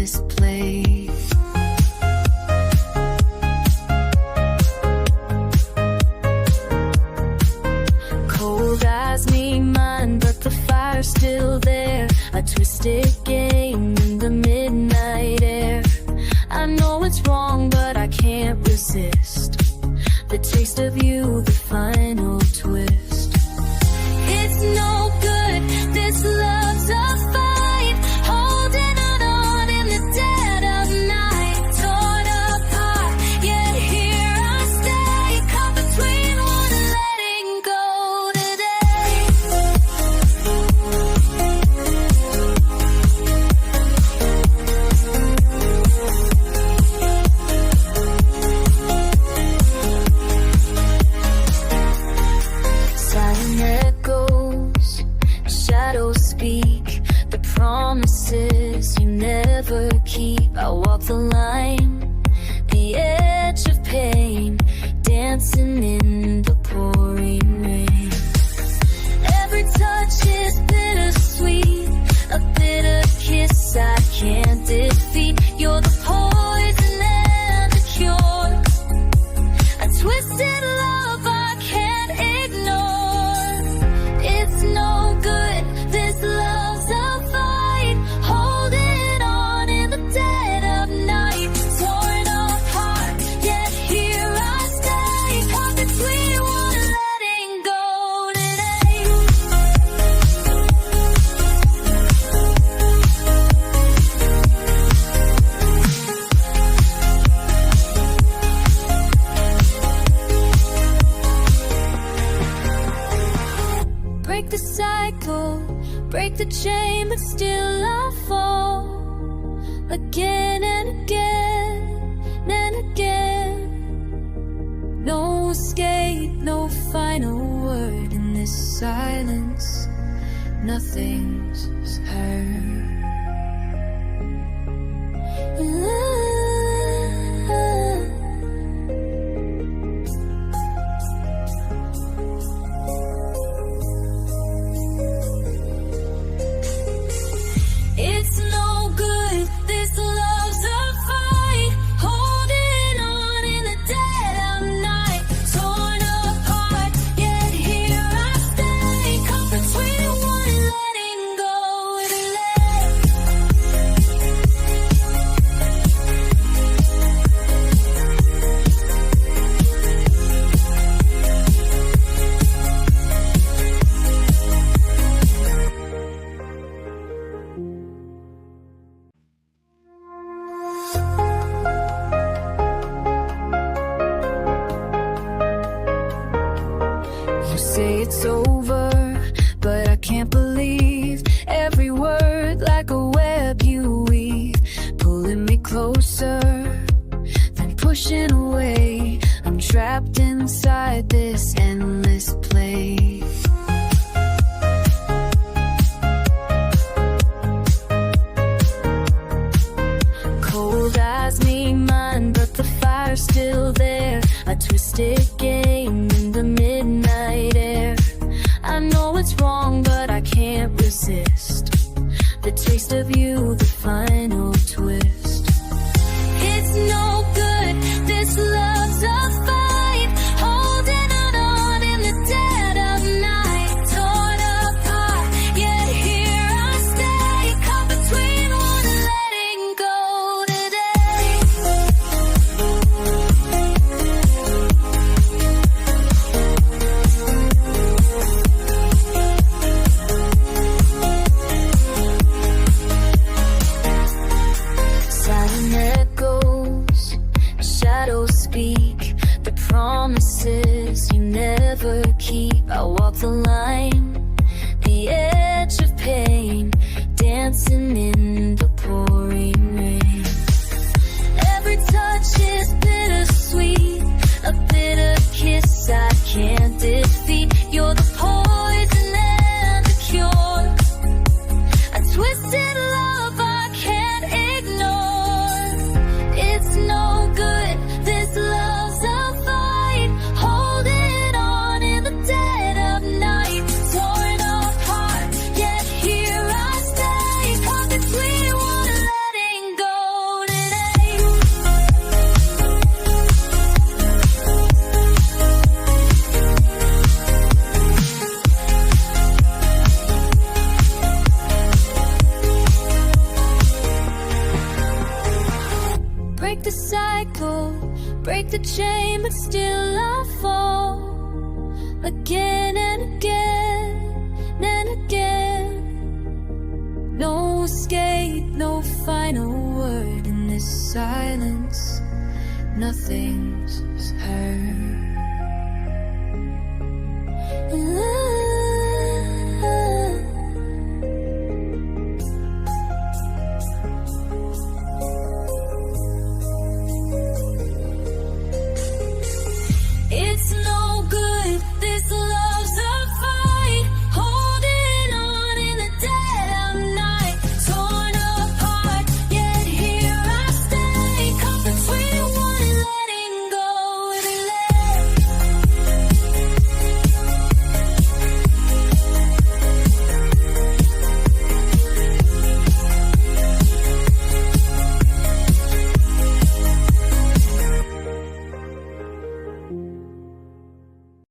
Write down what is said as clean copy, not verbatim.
endless play. Cold eyes need mine, but the fire's still there. A twisted game in the midnight air. I know it's wrong, but I can't resist the taste of you, the final twist. It's no good, this love's a fight, holding on in the dead of night. Torn apart, yet here I stay, caught between one and letting go today. Silent echoes, shadows speak, the promises you never keep. I walk the line, the edge of pain, dancing in the pouring rain. Every touch is bittersweet, a bitter kiss I can't defeat. You're the poison and the cure, a twisted love I can't ignore. It's no good, this love's a fight, holding on in the dead of night. Torn apart, yet here I stay, caught between one and letting go today. Break the cycle, break the chain, but still I fall again and again and again. No escape, no final word in this silence. Nothing's heard. It's no good, this love's a fight, holding on in the dead of night. Torn apart, yet here I stay, caught between one and letting go You say it's over, but I can't believe every word like a web you weave, pulling me closer, then pushing away. I'm trapped inside this endless play. Cold eyes need mine, but the fire's still there. A twisted game in the midnight air. I know it's wrong, but I can't resist the taste of you, the final twist. It's no good, this love's a fight, holding on in the dead of night. Torn apart, yet here I stay, caught between one and letting go today. Silent echoes, shadows speak, the promises you never keep. I walk the line, the edge of pain, dancing in the pouring rain. Every touch is bittersweet, a bitter kiss I can't defeat. You're the poison and the cure, a twisted love I can't ignore. It's no good, this love's a fight, holding on in the dead of night. Torn apart, yet here I stay, caught between one and letting go shame, but still I fall again and again and again. No escape, no final word in this silence. Nothing's heard.